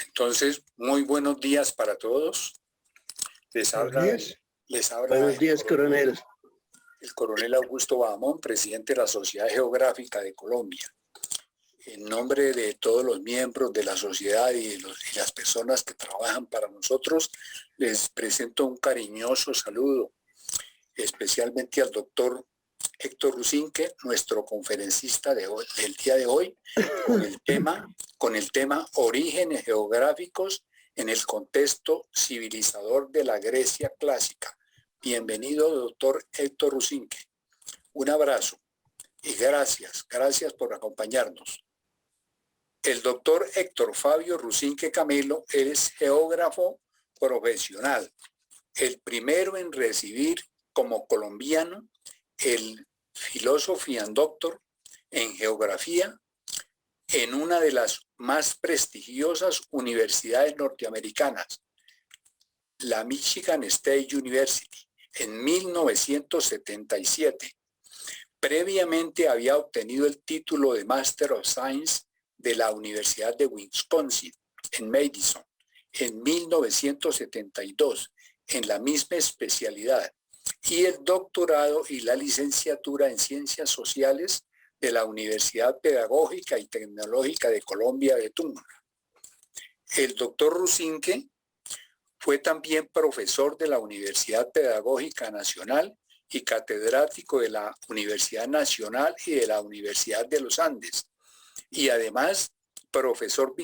Entonces, muy buenos días para todos. Les habla Buenos días, coronel. El coronel Augusto Bahamón, presidente de la Sociedad Geográfica de Colombia. En nombre de todos los miembros de la sociedad y las personas que trabajan para nosotros, les presento un cariñoso saludo, especialmente al doctor Héctor Rusinque, nuestro conferencista del día de hoy, con el tema Orígenes geográficos en el contexto civilizador de la Grecia clásica. Bienvenido, doctor Héctor Rusinque. Un abrazo y gracias por acompañarnos. El doctor Héctor Fabio Rusinque Camelo es geógrafo profesional, el primero en recibir como colombiano el Philosophy and Doctor en geografía en una de las más prestigiosas universidades norteamericanas, la Michigan State University, en 1977. Previamente había obtenido el título de Master of Science de la Universidad de Wisconsin, en Madison, en 1972, en la misma especialidad, y el doctorado y la licenciatura en Ciencias Sociales de la Universidad Pedagógica y Tecnológica de Colombia de Tunja. El doctor Rusinque fue también profesor de la Universidad Pedagógica Nacional y catedrático de la Universidad Nacional y de la Universidad de los Andes, y además profesor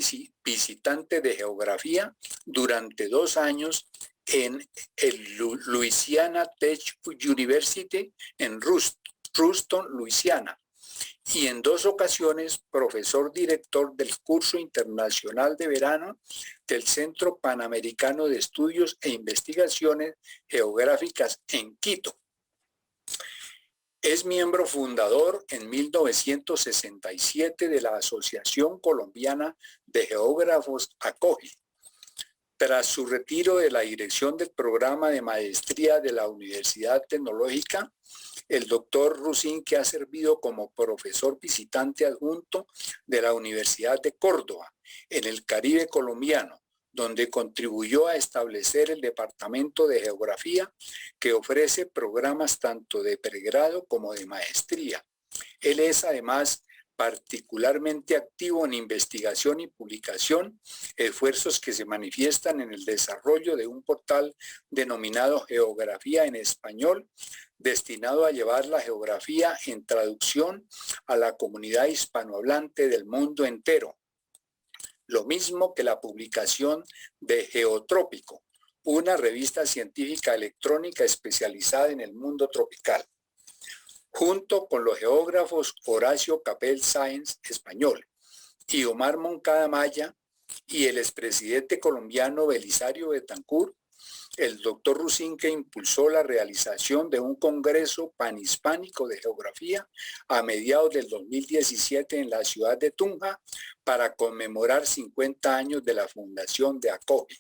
visitante de geografía durante 2 años en el Louisiana Tech University en Ruston, Luisiana, y en 2 ocasiones profesor director del curso internacional de verano del Centro Panamericano de Estudios e Investigaciones Geográficas en Quito. Es miembro fundador en 1967 de la Asociación Colombiana de Geógrafos ACOGE. Tras su retiro de la dirección del programa de maestría de la Universidad Tecnológica, el doctor Rusinque ha servido como profesor visitante adjunto de la Universidad de Córdoba, en el Caribe colombiano, donde contribuyó a establecer el Departamento de Geografía, que ofrece programas tanto de pregrado como de maestría. Él es además particularmente activo en investigación y publicación, esfuerzos que se manifiestan en el desarrollo de un portal denominado Geografía en Español, destinado a llevar la geografía en traducción a la comunidad hispanohablante del mundo entero. Lo mismo que la publicación de Geotrópico, una revista científica electrónica especializada en el mundo tropical, junto con los geógrafos Horacio Capel Sáenz, español, y Omar Moncada Maya, y el expresidente colombiano Belisario Betancur. El doctor Rusinque impulsó la realización de un congreso panhispánico de geografía a mediados del 2017 en la ciudad de Tunja para conmemorar 50 años de la fundación de ACOGE.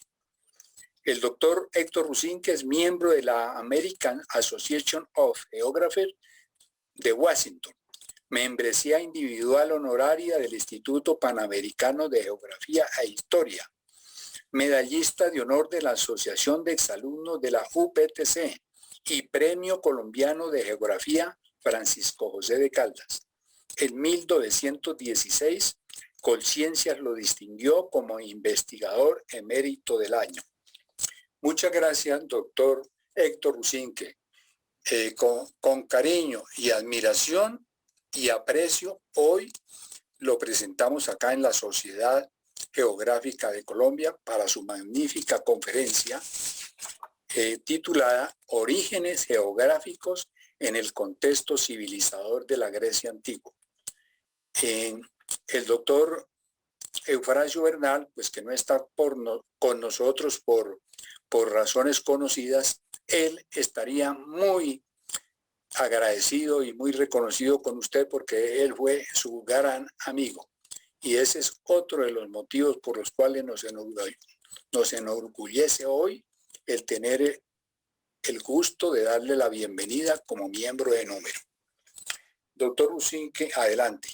El doctor Héctor Rusinque es miembro de la American Association of Geographers de Washington, membresía individual honoraria del Instituto Panamericano de Geografía e Historia, medallista de honor de la Asociación de Exalumnos de la UPTC y Premio Colombiano de Geografía Francisco José de Caldas. En 1916, Colciencias lo distinguió como investigador emérito del año. Muchas gracias, doctor Héctor Rusinque. Con cariño y admiración y aprecio, hoy lo presentamos acá en la Sociedad Geográfica de Colombia para su magnífica conferencia titulada Orígenes geográficos en el contexto civilizador de la Grecia antigua. El doctor Eufrasio Bernal, pues que no está con nosotros por razones conocidas, él estaría muy agradecido y muy reconocido con usted porque él fue su gran amigo. Y ese es otro de los motivos por los cuales nos enorgullece hoy el tener el gusto de darle la bienvenida como miembro de número. Doctor Rusinque, adelante.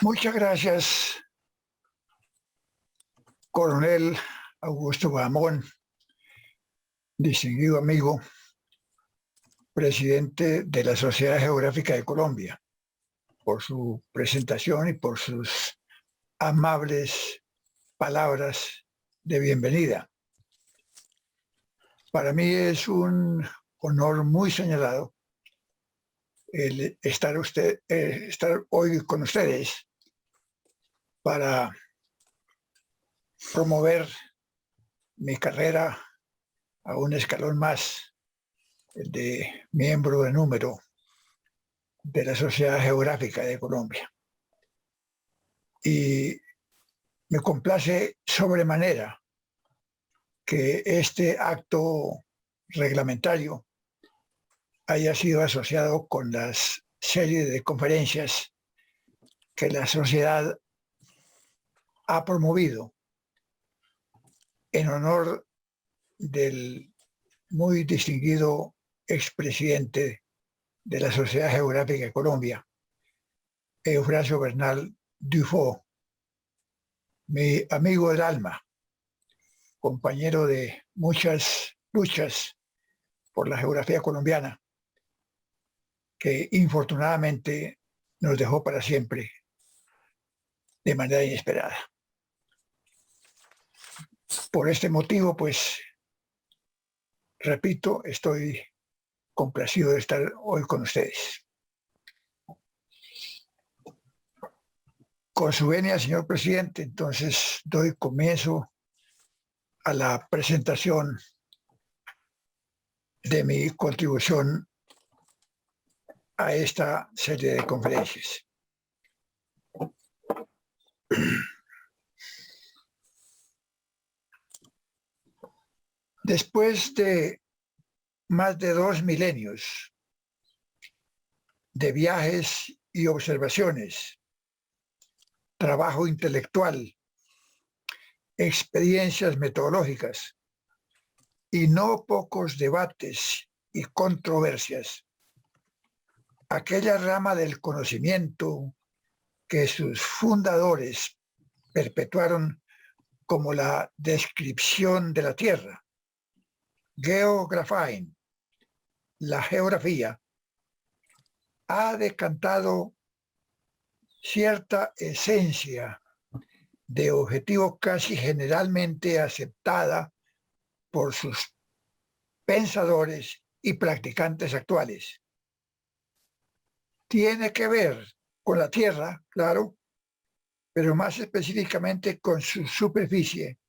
Muchas gracias, Coronel Augusto Gamón, distinguido amigo, presidente de la Sociedad Geográfica de Colombia, por su presentación y por sus amables palabras de bienvenida. Para mí es un honor muy señalado el estar hoy con ustedes para promover mi carrera a un escalón más, el de miembro de número de la Sociedad Geográfica de Colombia. Y me complace sobremanera que este acto reglamentario haya sido asociado con las series de conferencias que la sociedad ha promovido en honor del muy distinguido expresidente de la Sociedad Geográfica de Colombia, Eufrasio Bernal Dufaux, mi amigo del alma, compañero de muchas luchas por la geografía colombiana, que infortunadamente nos dejó para siempre de manera inesperada. Por este motivo, pues, repito, estoy complacido de estar hoy con ustedes. Con su venia, señor presidente, entonces doy comienzo a la presentación de mi contribución a esta serie de conferencias. Después de más de 2 milenios de viajes y observaciones, trabajo intelectual, experiencias metodológicas y no pocos debates y controversias, aquella rama del conocimiento que sus fundadores perpetuaron como la descripción de la Tierra, Geographein, la geografía, ha decantado cierta esencia de objetivo casi generalmente aceptada por sus pensadores y practicantes actuales. Tiene que ver con la Tierra, claro, pero más específicamente con su superficie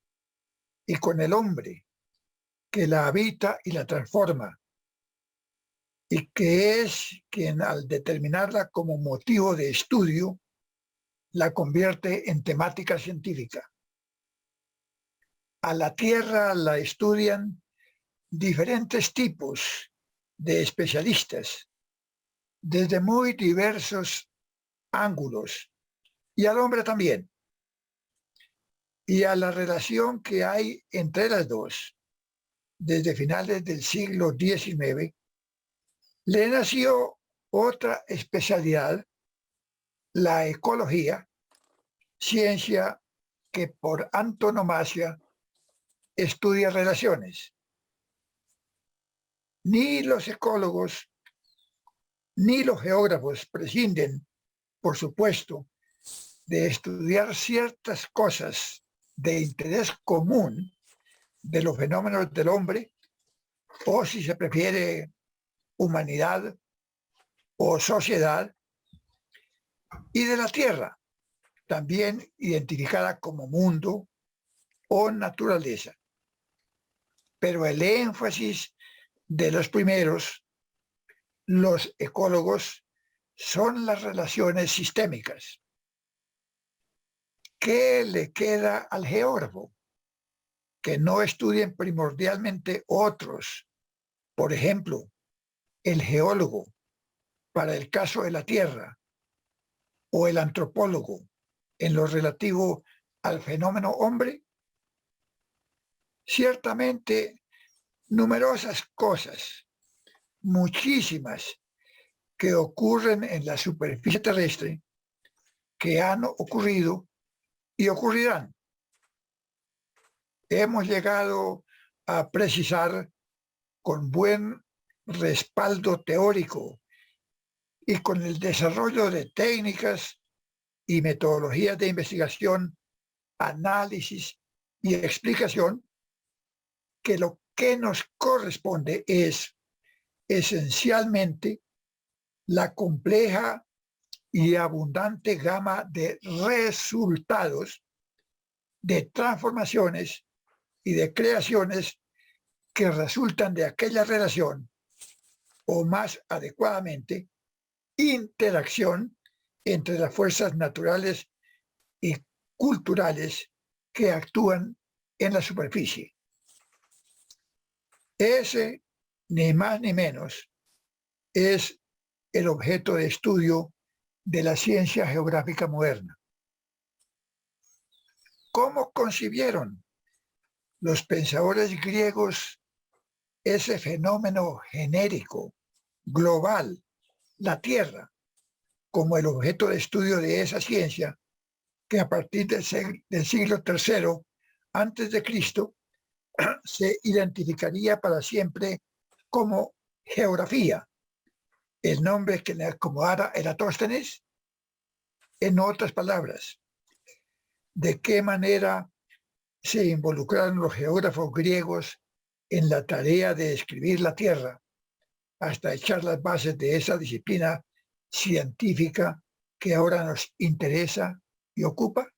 y con el hombre que la habita y la transforma, y que es quien al determinarla como motivo de estudio la convierte en temática científica. A la Tierra la estudian diferentes tipos de especialistas desde muy diversos ángulos, y al hombre también, y a la relación que hay entre las dos desde finales del siglo XIX, le nació otra especialidad, la ecología, ciencia que por antonomasia estudia relaciones. Ni los ecólogos ni los geógrafos prescinden, por supuesto, de estudiar ciertas cosas de interés común de los fenómenos del hombre, o si se prefiere, humanidad o sociedad, y de la Tierra, también identificada como mundo o naturaleza. Pero el énfasis de los primeros, los ecólogos, son las relaciones sistémicas. ¿Qué le queda al geógrafo? Que no estudien primordialmente otros. Por ejemplo, el geólogo para el caso de la Tierra, o el antropólogo en lo relativo al fenómeno hombre. Ciertamente, numerosas cosas, muchísimas, que ocurren en la superficie terrestre, que han ocurrido y ocurrirán, hemos llegado a precisar con buen respaldo teórico y con el desarrollo de técnicas y metodologías de investigación, análisis y explicación, que lo que nos corresponde es esencialmente la compleja y abundante gama de resultados, de transformaciones y de creaciones que resultan de aquella relación, o más adecuadamente, interacción entre las fuerzas naturales y culturales que actúan en la superficie. Ese, ni más ni menos, es el objeto de estudio de la ciencia geográfica moderna. ¿Cómo concibieron los pensadores griegos ese fenómeno genérico, global, la Tierra, como el objeto de estudio de esa ciencia que a partir del siglo III antes de Cristo se identificaría para siempre como geografía, el nombre que le acomodara Eratóstenes? En otras palabras, ¿de qué manera se involucraron los geógrafos griegos en la tarea de describir la Tierra hasta echar las bases de esa disciplina científica que ahora nos interesa y ocupa?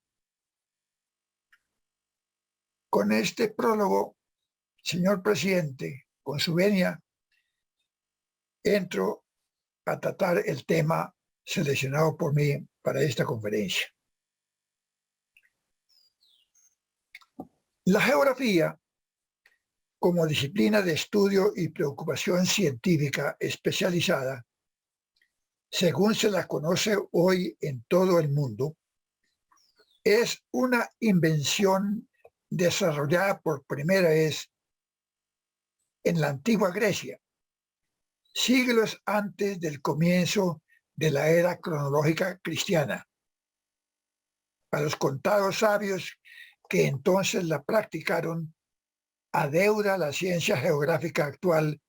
Con este prólogo, señor presidente, con su venia, entro a tratar el tema seleccionado por mí para esta conferencia. La geografía, como disciplina de estudio y preocupación científica especializada, según se la conoce hoy en todo el mundo, es una invención desarrollada por primera vez en la antigua Grecia, siglos antes del comienzo de la era cronológica cristiana. A los contados sabios que entonces la practicaron, adeuda la ciencia geográfica actual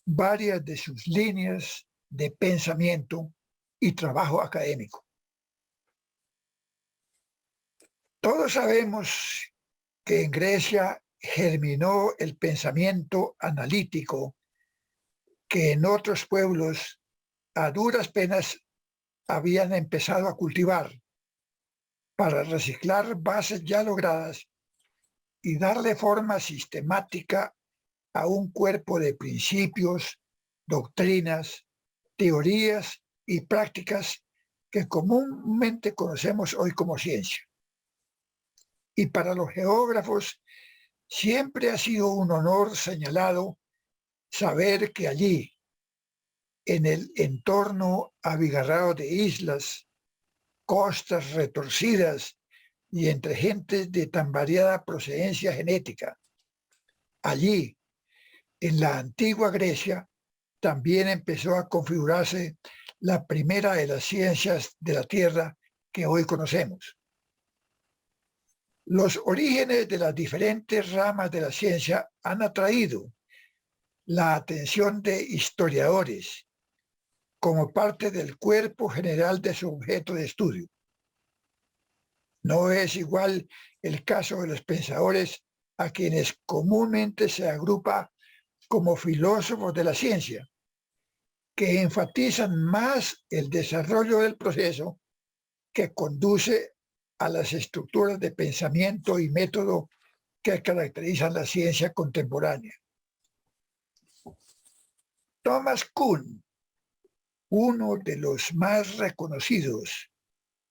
varias de sus líneas de pensamiento y trabajo académico. Todos sabemos que en Grecia germinó el pensamiento analítico que en otros pueblos a duras penas habían empezado a cultivar para reciclar bases ya logradas y darle forma sistemática a un cuerpo de principios, doctrinas, teorías y prácticas que comúnmente conocemos hoy como ciencia. Y para los geógrafos siempre ha sido un honor señalado saber que allí, en el entorno abigarrado de islas, costas retorcidas y entre gentes de tan variada procedencia genética, allí, en la antigua Grecia, también empezó a configurarse la primera de las ciencias de la Tierra que hoy conocemos. Los orígenes de las diferentes ramas de la ciencia han atraído la atención de historiadores como parte del cuerpo general de su objeto de estudio. No es igual el caso de los pensadores a quienes comúnmente se agrupa como filósofos de la ciencia, que enfatizan más el desarrollo del proceso que conduce a las estructuras de pensamiento y método que caracterizan la ciencia contemporánea. Thomas Kuhn, uno de los más reconocidos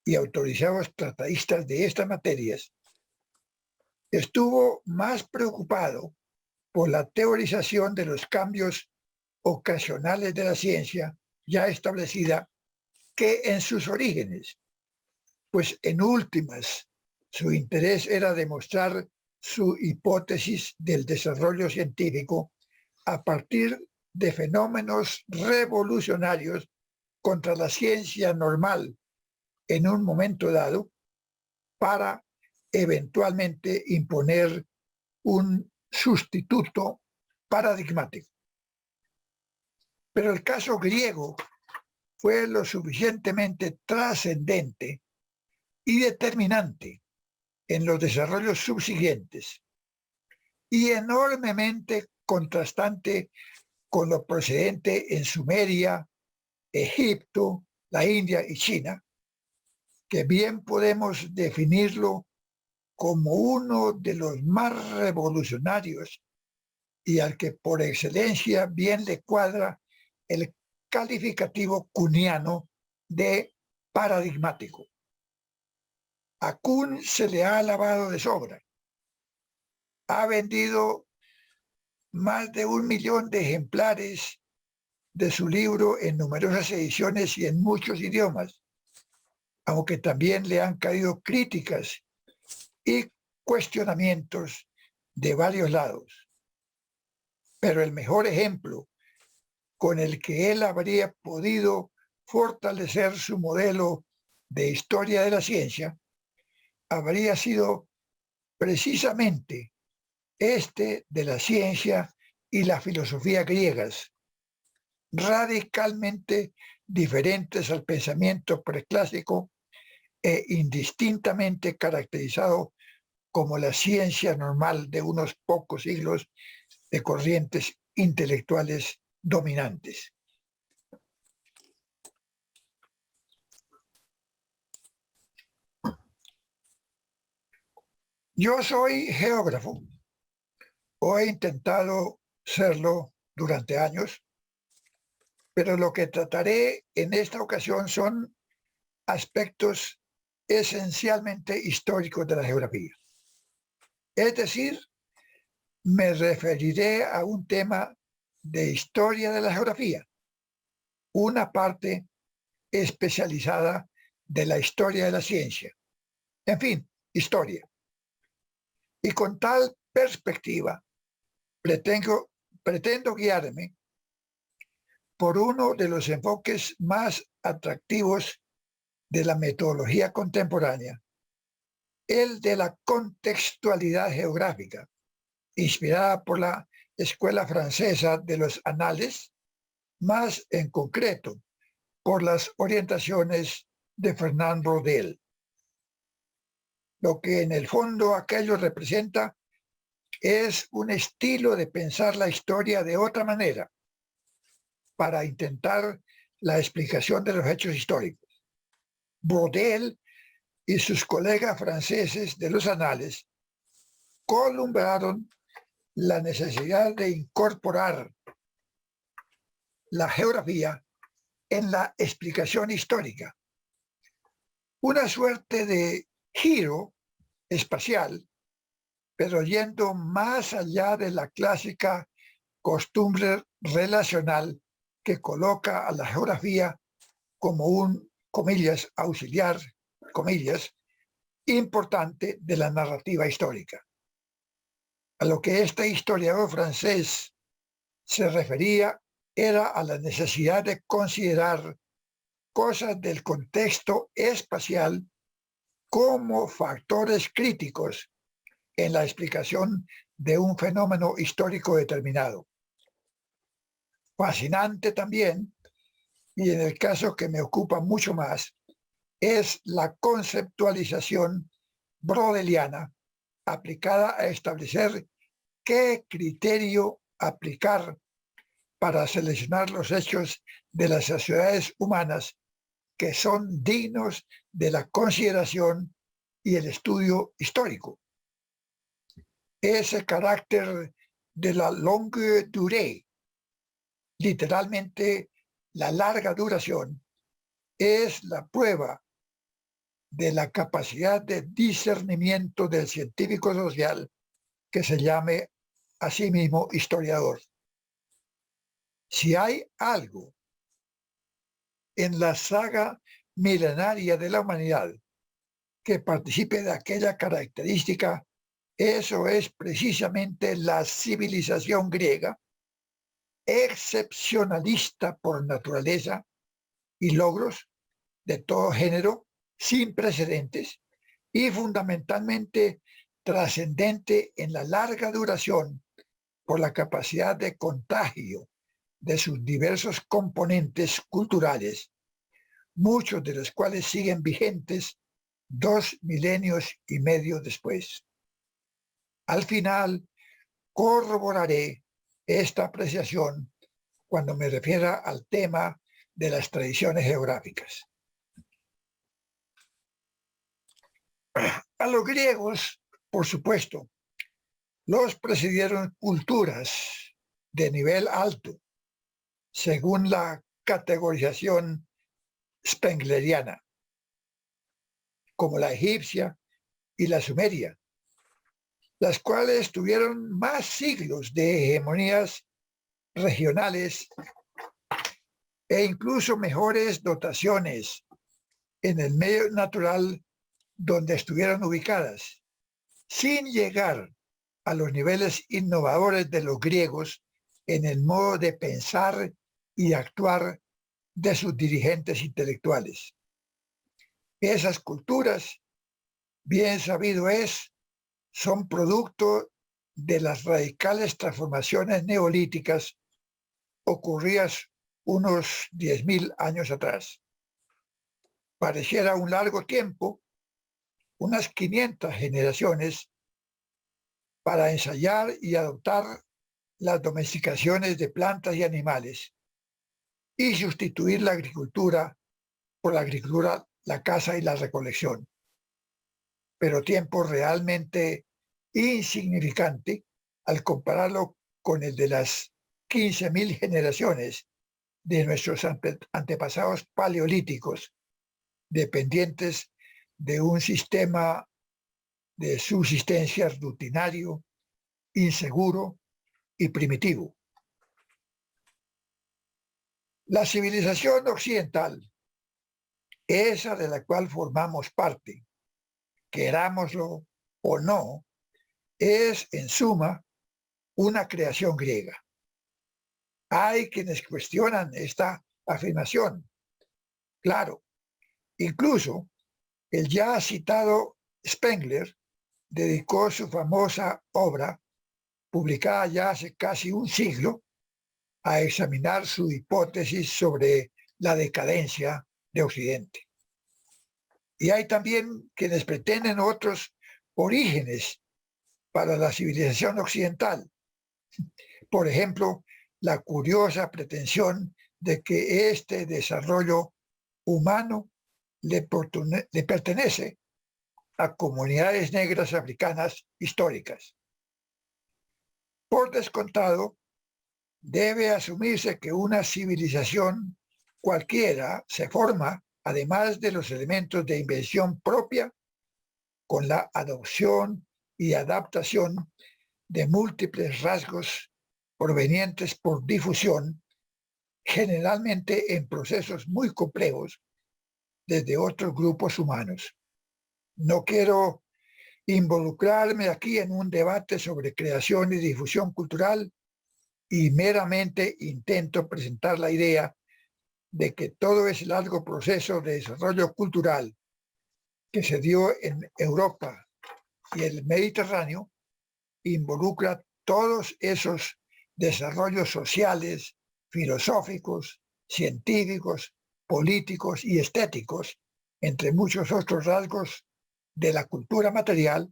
y autorizados tratadistas de estas materias, estuvo más preocupado por la teorización de los cambios ocasionales de la ciencia ya establecida que en sus orígenes, pues en últimas su interés era demostrar su hipótesis del desarrollo científico a partir de fenómenos revolucionarios contra la ciencia normal en un momento dado para eventualmente imponer un sustituto paradigmático. Pero el caso griego fue lo suficientemente trascendente y determinante en los desarrollos subsiguientes y enormemente contrastante con lo procedente en Sumeria, Egipto, la India y China, que bien podemos definirlo como uno de los más revolucionarios y al que por excelencia bien le cuadra el calificativo cuniano de paradigmático. A Kuhn se le ha alabado de sobra. Ha vendido más de 1 millón de ejemplares de su libro en numerosas ediciones y en muchos idiomas, aunque también le han caído críticas y cuestionamientos de varios lados. Pero el mejor ejemplo con el que él habría podido fortalecer su modelo de historia de la ciencia habría sido precisamente este de la ciencia y la filosofía griegas, radicalmente diferentes al pensamiento preclásico e indistintamente caracterizado como la ciencia normal de unos pocos siglos de corrientes intelectuales dominantes. Yo soy geógrafo, o he intentado serlo durante años, pero lo que trataré en esta ocasión son aspectos esencialmente históricos de la geografía. Es decir, me referiré a un tema de historia de la geografía, una parte especializada de la historia de la ciencia. En fin, historia. Y con tal perspectiva, pretendo guiarme por uno de los enfoques más atractivos de la metodología contemporánea, el de la contextualidad geográfica, inspirada por la escuela francesa de los anales, más en concreto por las orientaciones de Fernand Braudel. Lo que en el fondo aquello representa es un estilo de pensar la historia de otra manera para intentar la explicación de los hechos históricos. Braudel y sus colegas franceses de los anales columbraron la necesidad de incorporar la geografía en la explicación histórica. Una suerte de giro espacial, pero yendo más allá de la clásica costumbre relacional que coloca a la geografía como un, comillas, auxiliar, comillas, importante de la narrativa histórica. A lo que este historiador francés se refería era a la necesidad de considerar cosas del contexto espacial como factores críticos en la explicación de un fenómeno histórico determinado. Fascinante también, y en el caso que me ocupa mucho más, es la conceptualización brodeliana aplicada a establecer qué criterio aplicar para seleccionar los hechos de las sociedades humanas que son dignos de la consideración y el estudio histórico. Ese carácter de la longue durée, literalmente la larga duración, es la prueba de la capacidad de discernimiento del científico social que se llame a sí mismo historiador. Si hay algo en la saga milenaria de la humanidad que participe de aquella característica, eso es precisamente la civilización griega, excepcionalista por naturaleza y logros de todo género, sin precedentes y fundamentalmente trascendente en la larga duración por la capacidad de contagio de sus diversos componentes culturales, muchos de los cuales siguen vigentes 2 milenios y medio después. Al final, corroboraré esta apreciación cuando me refiera al tema de las tradiciones geográficas. A los griegos, por supuesto, los presidieron culturas de nivel alto, según la categorización spengleriana, como la egipcia y la sumeria, las cuales tuvieron más siglos de hegemonías regionales e incluso mejores dotaciones en el medio natural donde estuvieron ubicadas, sin llegar a los niveles innovadores de los griegos en el modo de pensar y actuar de sus dirigentes intelectuales. Esas culturas, bien sabido es, son producto de las radicales transformaciones neolíticas ocurridas unos 10.000 años atrás. Pareciera un largo tiempo, unas 500 generaciones, para ensayar y adoptar las domesticaciones de plantas y animales y sustituir la agricultura por la agricultura, la caza y la recolección. Pero tiempo realmente insignificante al compararlo con el de las 15.000 generaciones de nuestros antepasados paleolíticos, dependientes de un sistema de subsistencia rutinario, inseguro y primitivo. La civilización occidental, esa de la cual formamos parte, querámoslo o no, es en suma una creación griega. Hay quienes cuestionan esta afirmación. Claro, incluso el ya citado Spengler dedicó su famosa obra, publicada ya hace casi un siglo, a examinar su hipótesis sobre la decadencia de Occidente. Y hay también quienes pretenden otros orígenes para la civilización occidental. Por ejemplo, la curiosa pretensión de que este desarrollo humano le pertenece a comunidades negras africanas históricas. Por descontado, debe asumirse que una civilización cualquiera se forma, además de los elementos de invención propia, con la adopción y adaptación de múltiples rasgos provenientes por difusión, generalmente en procesos muy complejos, desde otros grupos humanos. No quiero involucrarme aquí en un debate sobre creación y difusión cultural y meramente intento presentar la idea de que todo ese largo proceso de desarrollo cultural que se dio en Europa y el Mediterráneo involucra todos esos desarrollos sociales, filosóficos, científicos, políticos y estéticos, entre muchos otros rasgos de la cultura material,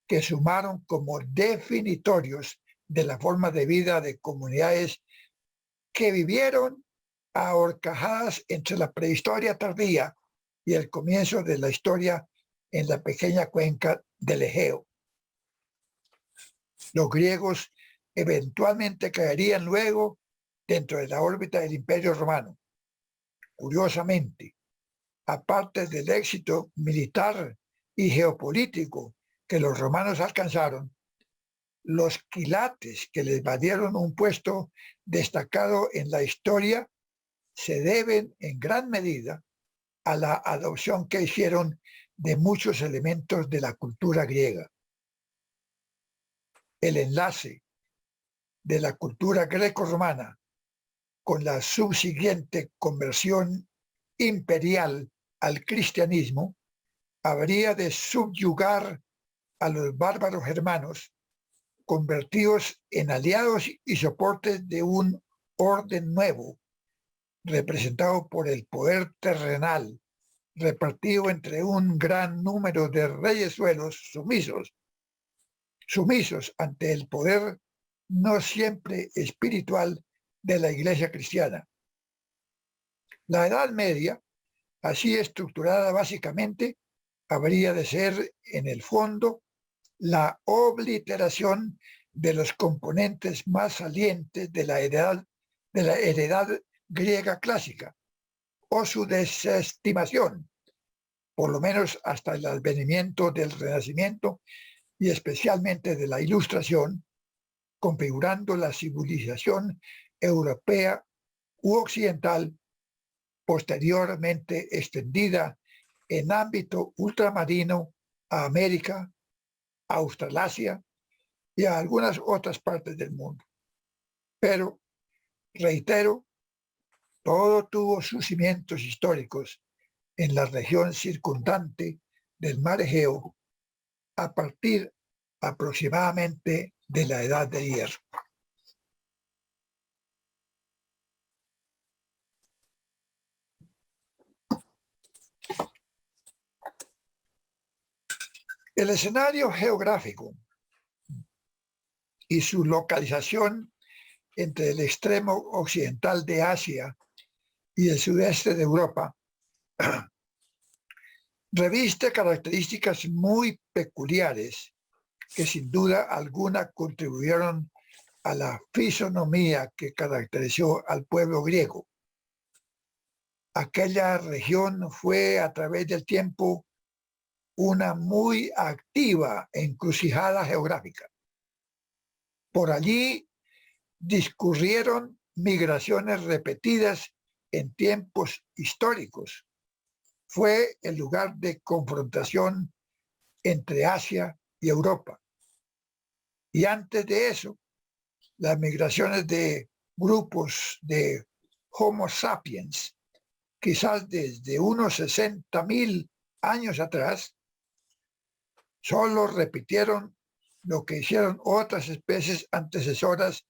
que sumaron como definitorios de la forma de vida de comunidades que vivieron ahorcajadas entre la prehistoria tardía y el comienzo de la historia en la pequeña cuenca del Egeo. Los griegos eventualmente caerían luego dentro de la órbita del Imperio Romano. Curiosamente, aparte del éxito militar y geopolítico que los romanos alcanzaron, los quilates que les valieron un puesto destacado en la historia se deben en gran medida a la adopción que hicieron de muchos elementos de la cultura griega. El enlace de la cultura greco-romana con la subsiguiente conversión imperial al cristianismo habría de subyugar a los bárbaros germanos, convertidos en aliados y soportes de un orden nuevo, representado por el poder terrenal, repartido entre un gran número de reyesuelos sumisos ante el poder no siempre espiritual de la Iglesia cristiana. La Edad Media, así estructurada básicamente, habría de ser, en el fondo, la obliteración de los componentes más salientes de la heredad griega clásica, o su desestimación, por lo menos hasta el advenimiento del Renacimiento y especialmente de la Ilustración, configurando la civilización europea u occidental posteriormente extendida en ámbito ultramarino a América, a Australasia y a algunas otras partes del mundo. Pero, reitero, todo tuvo sus cimientos históricos en la región circundante del mar Egeo a partir aproximadamente de la Edad de Hierro. El escenario geográfico y su localización entre el extremo occidental de Asia y el sudeste de Europa reviste características muy peculiares que sin duda alguna contribuyeron a la fisonomía que caracterizó al pueblo griego. Aquella región fue a través del tiempo una muy activa encrucijada geográfica. Por allí discurrieron migraciones repetidas en tiempos históricos. Fue el lugar de confrontación entre Asia y Europa. Y antes de eso, las migraciones de grupos de Homo sapiens, quizás desde unos 60.000 años atrás, solo repitieron lo que hicieron otras especies antecesoras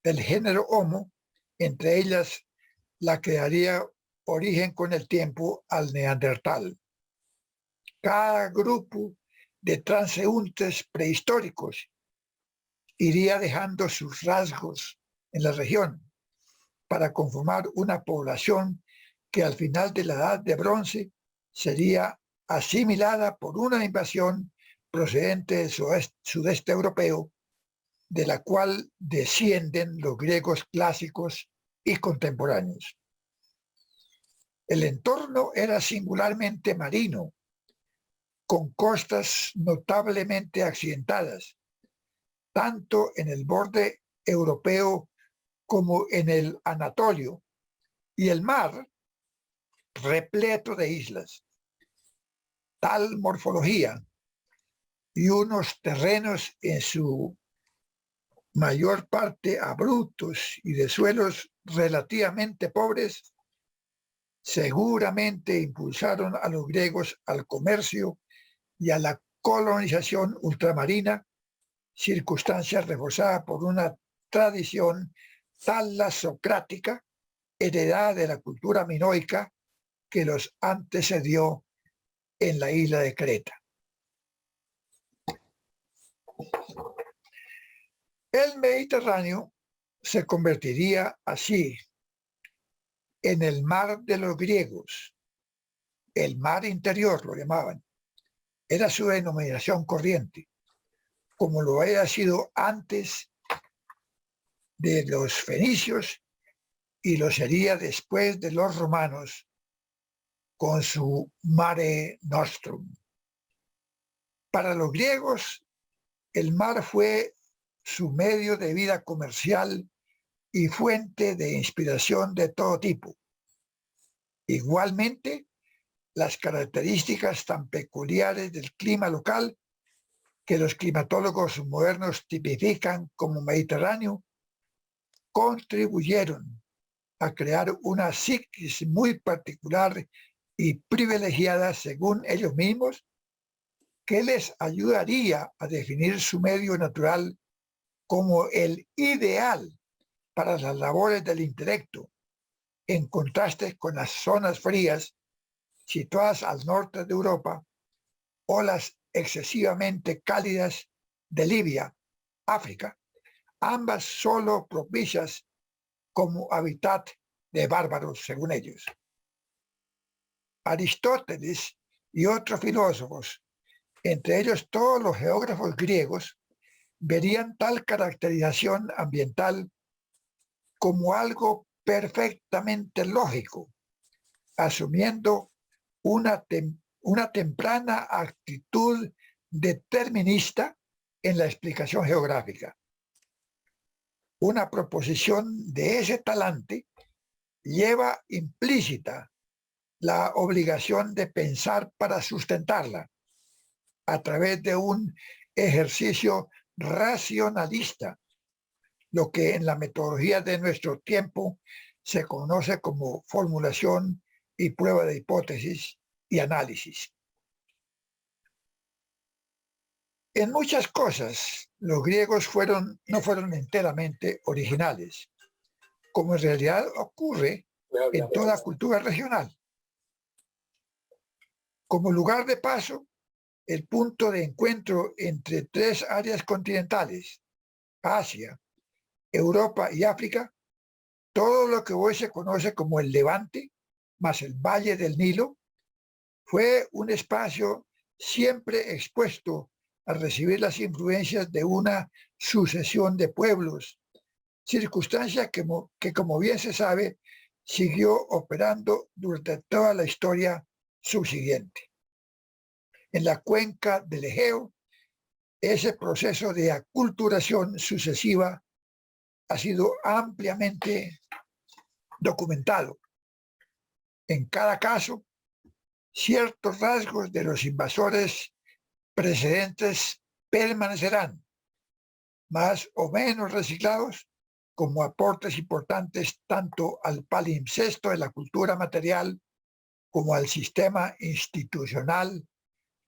del género Homo, entre ellas la que daría origen con el tiempo al Neandertal. Cada grupo de transeúntes prehistóricos iría dejando sus rasgos en la región para conformar una población que al final de la Edad de Bronce sería asimilada por una invasión procedente del sudeste europeo, de la cual descienden los griegos clásicos y contemporáneos. El entorno era singularmente marino, con costas notablemente accidentadas, tanto en el borde europeo como en el Anatolio, y el mar repleto de islas. Tal morfología y unos terrenos en su mayor parte abruptos y de suelos relativamente pobres, seguramente impulsaron a los griegos al comercio y a la colonización ultramarina, circunstancia reforzada por una tradición talasocrática heredada de la cultura minoica que los antecedió en la isla de Creta. El Mediterráneo se convertiría así en el mar de los griegos, el mar interior lo llamaban, era su denominación corriente, como lo había sido antes de los fenicios y lo sería después de los romanos con su Mare Nostrum. Para los griegos, el mar fue su medio de vida comercial y fuente de inspiración de todo tipo. Igualmente, las características tan peculiares del clima local que los climatólogos modernos tipifican como mediterráneo contribuyeron a crear una psiquis muy particular y privilegiada, según ellos mismos, que les ayudaría a definir su medio natural como el ideal para las labores del intelecto, en contraste con las zonas frías situadas al norte de Europa o las excesivamente cálidas de Libia, África, ambas solo propicias como hábitat de bárbaros, según ellos. Aristóteles y otros filósofos, entre ellos todos los geógrafos griegos, verían tal caracterización ambiental como algo perfectamente lógico, asumiendo una temprana actitud determinista en la explicación geográfica. Una proposición de ese talante lleva implícita la obligación de pensar para sustentarla a través de un ejercicio racionalista, lo que en la metodología de nuestro tiempo se conoce como formulación y prueba de hipótesis y análisis. En muchas cosas, los griegos no fueron enteramente originales, como en realidad ocurre en toda cultura regional. Como lugar de paso, el punto de encuentro entre tres áreas continentales, Asia, Europa y África, todo lo que hoy se conoce como el Levante, más el Valle del Nilo, fue un espacio siempre expuesto a recibir las influencias de una sucesión de pueblos, circunstancia que como bien se sabe, siguió operando durante toda la historia subsiguiente. En la cuenca del Egeo, ese proceso de aculturación sucesiva ha sido ampliamente documentado. En cada caso, ciertos rasgos de los invasores precedentes permanecerán, más o menos reciclados, como aportes importantes tanto al palimpsesto de la cultura material como al sistema institucional,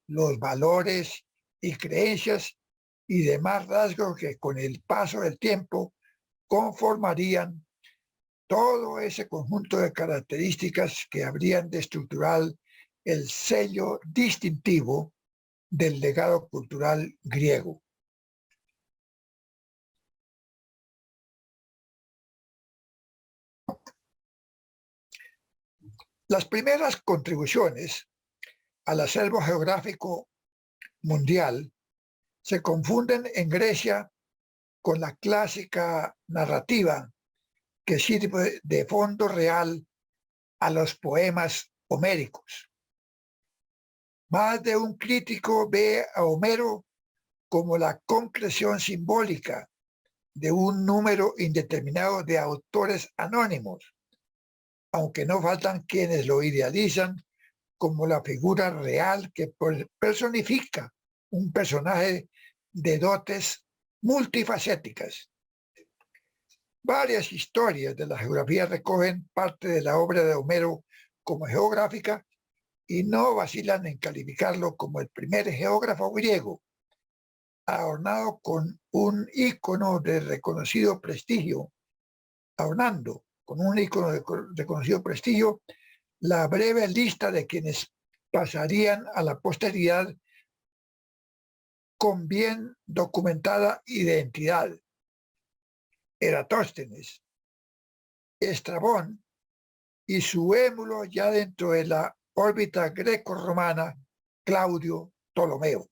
los valores y creencias y demás rasgos que con el paso del tiempo conformarían todo ese conjunto de características que habrían de estructurar el sello distintivo del legado cultural griego. Las primeras contribuciones al acervo geográfico mundial se confunden en Grecia con la clásica narrativa que sirve de fondo real a los poemas homéricos. Más de un crítico ve a Homero como la concreción simbólica de un número indeterminado de autores anónimos, aunque no faltan quienes lo idealizan como la figura real que personifica un personaje de dotes multifacéticas. Varias historias de la geografía recogen parte de la obra de Homero como geográfica y no vacilan en calificarlo como el primer geógrafo griego, adornado con un ícono de reconocido prestigio, adornando con un ícono de reconocido prestigio la breve lista de quienes pasarían a la posteridad con bien documentada identidad: Eratóstenes, Estrabón y su émulo ya dentro de la órbita greco-romana, Claudio Ptolomeo.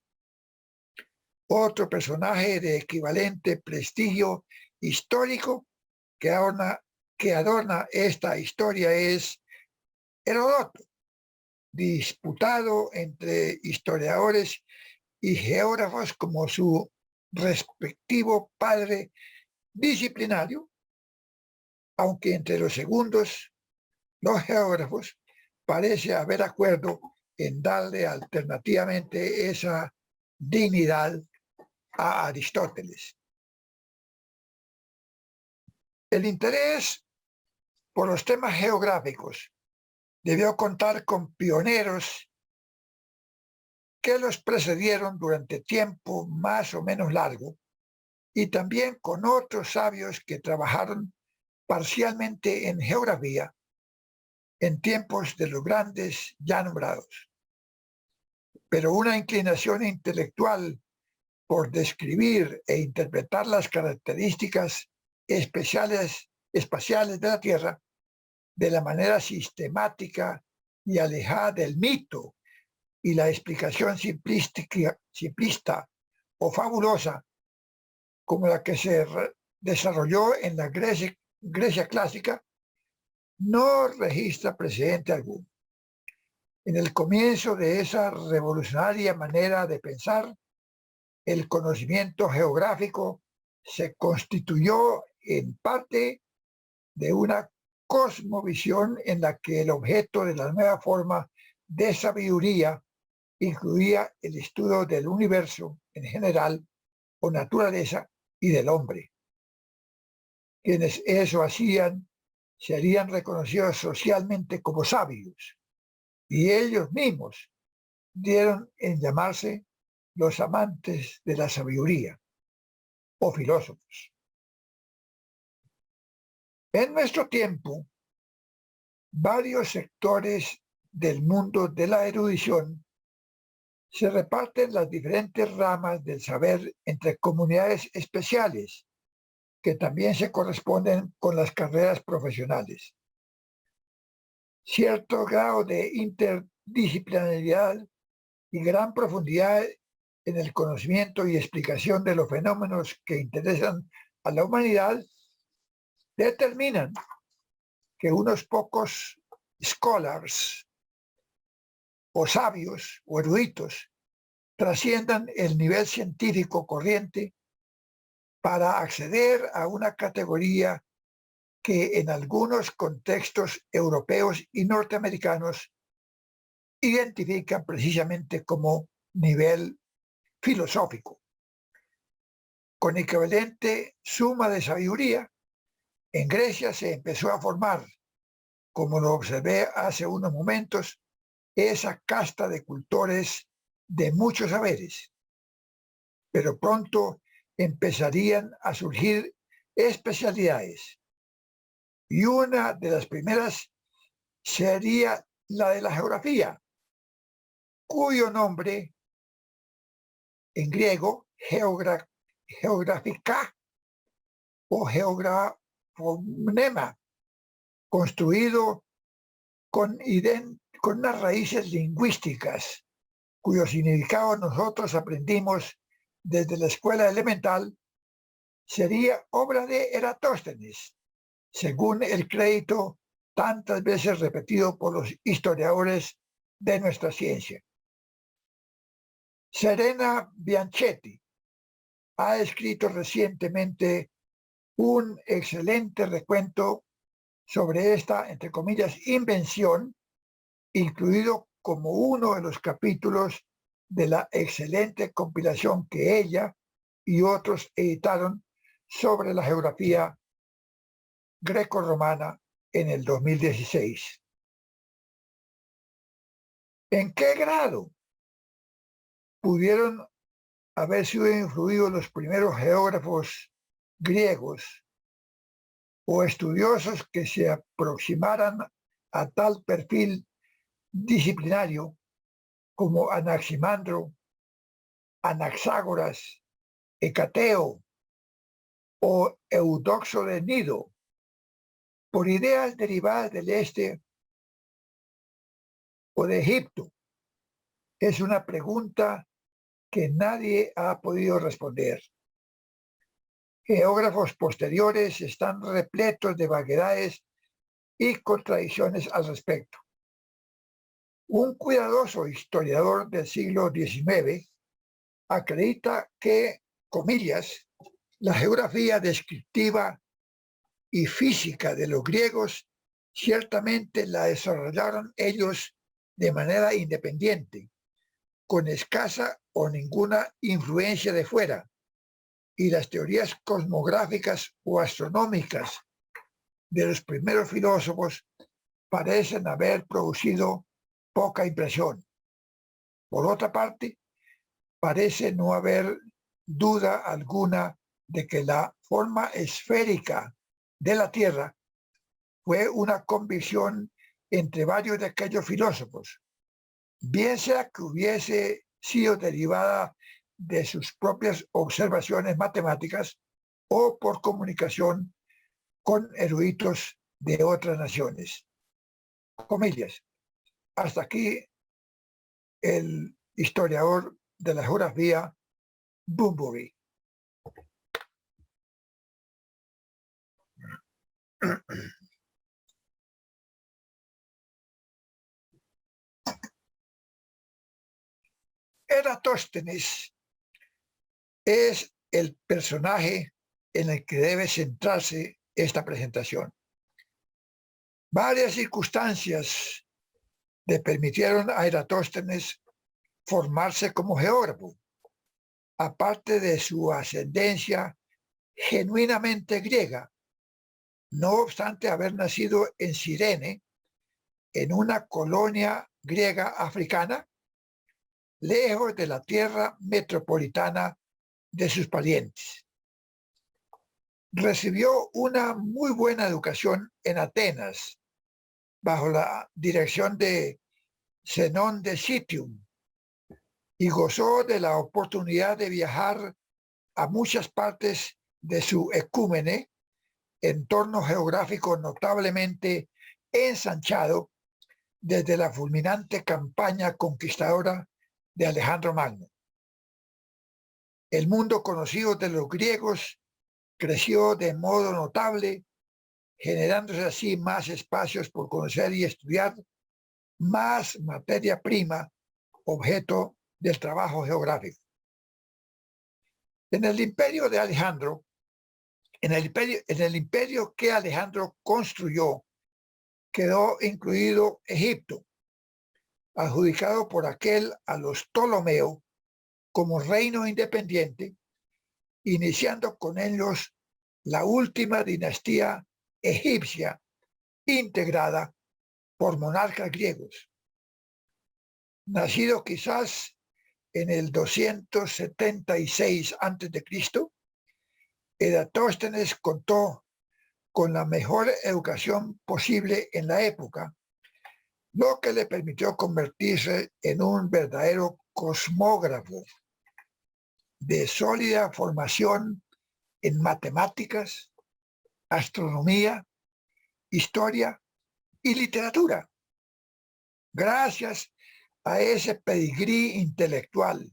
Otro personaje de equivalente prestigio histórico que adorna esta historia es Heródoto, disputado entre historiadores y geógrafos como su respectivo padre disciplinario, aunque entre los segundos, los geógrafos, parece haber acuerdo en darle alternativamente esa dignidad a Aristóteles. El interés por los temas geográficos debió contar con pioneros que los precedieron durante tiempo más o menos largo, y también con otros sabios que trabajaron parcialmente en geografía en tiempos de los grandes ya nombrados. Pero una inclinación intelectual por describir e interpretar las características espaciales de la Tierra de la manera sistemática y alejada del mito y la explicación simplista o fabulosa como la que se desarrolló en la Grecia clásica, no registra precedente alguno. En el comienzo de esa revolucionaria manera de pensar, el conocimiento geográfico se constituyó en parte de una cosmovisión en la que el objeto de la nueva forma de sabiduría incluía el estudio del universo en general o naturaleza y del hombre. Quienes eso hacían serían reconocidos socialmente como sabios, y ellos mismos dieron en llamarse los amantes de la sabiduría o filósofos. En nuestro tiempo, varios sectores del mundo de la erudición se reparten las diferentes ramas del saber entre comunidades especiales que también se corresponden con las carreras profesionales. Cierto grado de interdisciplinaridad y gran profundidad en el conocimiento y explicación de los fenómenos que interesan a la humanidad determinan que unos pocos scholars o sabios o eruditos trasciendan el nivel científico corriente para acceder a una categoría que en algunos contextos europeos y norteamericanos identifican precisamente como nivel filosófico. Con equivalente suma de sabiduría, en Grecia se empezó a formar, como lo observé hace unos momentos, esa casta de cultores de muchos saberes. Pero pronto empezarían a surgir especialidades. Y una de las primeras sería la de la geografía, cuyo nombre en griego, geográfica o geografonema, construido con unas raíces lingüísticas, cuyo significado nosotros aprendimos desde la escuela elemental, sería obra de Eratóstenes, según el crédito tantas veces repetido por los historiadores de nuestra ciencia. Serena Bianchetti ha escrito recientemente un excelente recuento sobre esta, entre comillas, invención, incluido como uno de los capítulos de la excelente compilación que ella y otros editaron sobre la geografía greco-romana en el 2016. ¿En qué grado pudieron haber sido influidos los primeros geógrafos griegos o estudiosos que se aproximaran a tal perfil disciplinario como Anaximandro, Anaxágoras, Hecateo o Eudoxo de Nido, por ideas derivadas del este o de Egipto? Es una pregunta que nadie ha podido responder. Geógrafos posteriores están repletos de vaguedades y contradicciones al respecto. Un cuidadoso historiador del siglo XIX acredita que, comillas, la geografía descriptiva y física de los griegos ciertamente la desarrollaron ellos de manera independiente, con escasa o ninguna influencia de fuera, y las teorías cosmográficas o astronómicas de los primeros filósofos parecen haber producido poca impresión. Por otra parte, parece no haber duda alguna de que la forma esférica de la Tierra fue una convicción entre varios de aquellos filósofos, bien sea que hubiese sido derivada de sus propias observaciones matemáticas o por comunicación con eruditos de otras naciones. Comillas. Hasta aquí el historiador de la geografía Bunbury. Eratóstenes es el personaje en el que debe centrarse esta presentación. Varias circunstancias le permitieron a Eratóstenes formarse como geógrafo, aparte de su ascendencia genuinamente griega, no obstante haber nacido en Cirene, en una colonia griega africana, lejos de la tierra metropolitana de sus parientes. Recibió una muy buena educación en Atenas, bajo la dirección de Zenón de Citium, y gozó de la oportunidad de viajar a muchas partes de su ecúmene, entorno geográfico notablemente ensanchado desde la fulminante campaña conquistadora de Alejandro Magno. El mundo conocido de los griegos creció de modo notable, generándose así más espacios por conocer y estudiar, más materia prima, objeto del trabajo geográfico. En el imperio de Alejandro, en el imperio que Alejandro construyó, quedó incluido Egipto, adjudicado por aquel a los Ptolomeo como reino independiente, iniciando con ellos la última dinastía egipcia integrada por monarcas griegos. Nacido quizás en el 276 a.C., Eratóstenes contó con la mejor educación posible en la época, lo que le permitió convertirse en un verdadero cosmógrafo de sólida formación en matemáticas, astronomía, historia y literatura. Gracias a ese pedigrí intelectual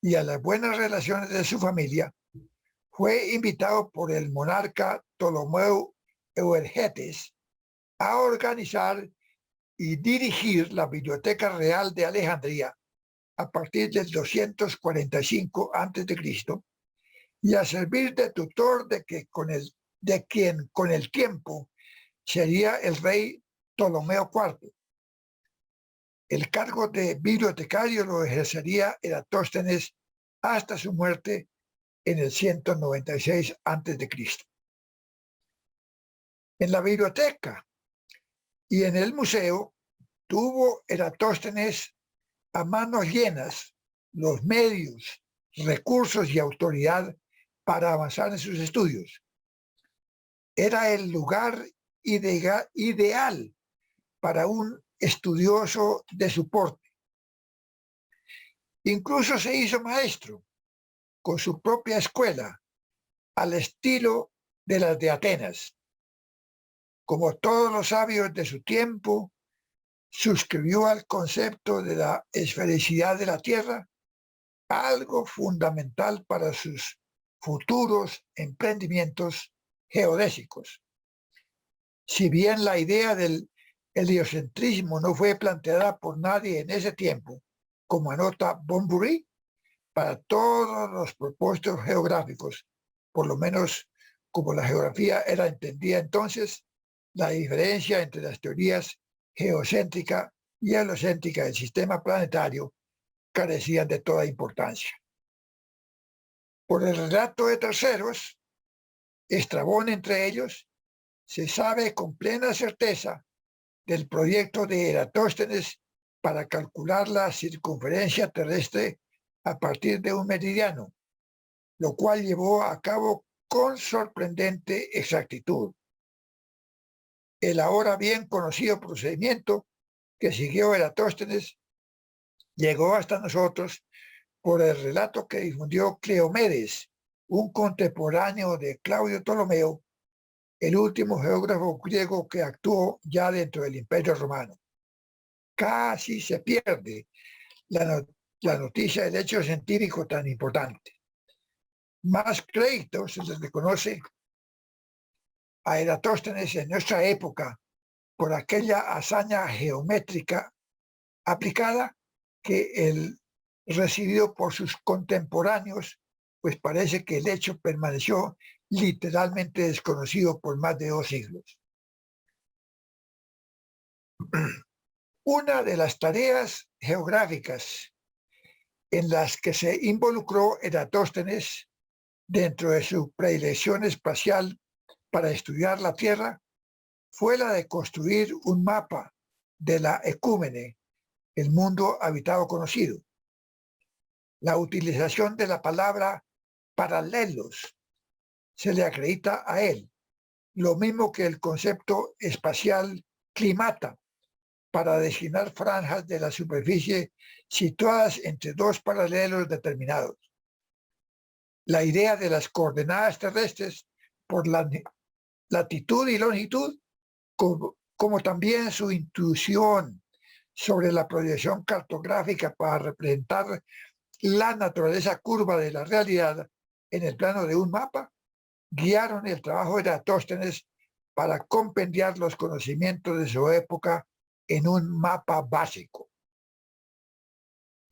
y a las buenas relaciones de su familia, fue invitado por el monarca Ptolomeo Euergetes a organizar y dirigir la Biblioteca Real de Alejandría a partir del 245 a.C. y a servir de tutor de quien con el tiempo sería el rey Ptolomeo IV. El cargo de bibliotecario lo ejercería Eratóstenes hasta su muerte en el 196 a.C. En la biblioteca y en el museo tuvo Eratóstenes a manos llenas los medios, recursos y autoridad para avanzar en sus estudios. Era el lugar ideal para un estudioso de su porte. Incluso se hizo maestro con su propia escuela, al estilo de las de Atenas. Como todos los sabios de su tiempo, suscribió al concepto de la esfericidad de la Tierra, algo fundamental para sus futuros emprendimientos geodésicos. Si bien la idea del heliocentrismo no fue planteada por nadie en ese tiempo, como anota Bunbury, para todos los propósitos geográficos, por lo menos como la geografía era entendida entonces, la diferencia entre las teorías geocéntrica y heliocéntrica del sistema planetario carecían de toda importancia. Por el relato de terceros, Estrabón entre ellos, se sabe con plena certeza del proyecto de Eratóstenes para calcular la circunferencia terrestre a partir de un meridiano, lo cual llevó a cabo con sorprendente exactitud. El ahora bien conocido procedimiento que siguió Eratóstenes llegó hasta nosotros por el relato que difundió Cleomedes, un contemporáneo de Claudio Ptolomeo, el último geógrafo griego que actuó ya dentro del Imperio Romano. Casi se pierde la noticia del hecho científico tan importante. Más crédito se le reconoce a Eratóstenes en nuestra época por aquella hazaña geométrica aplicada que él recibió por sus contemporáneos, pues parece que el hecho permaneció literalmente desconocido por más de 2 siglos. Una de las tareas geográficas en las que se involucró Eratóstenes dentro de su predilección espacial para estudiar la Tierra fue la de construir un mapa de la ecúmene, el mundo habitado conocido. La utilización de la palabra paralelos se le acredita a él, lo mismo que el concepto espacial climata, para designar franjas de la superficie situadas entre 2 paralelos determinados. La idea de las coordenadas terrestres por la latitud y longitud, como también su intuición sobre la proyección cartográfica para representar la naturaleza curva de la realidad en el plano de un mapa, guiaron el trabajo de Eratóstenes para compendiar los conocimientos de su época en un mapa básico.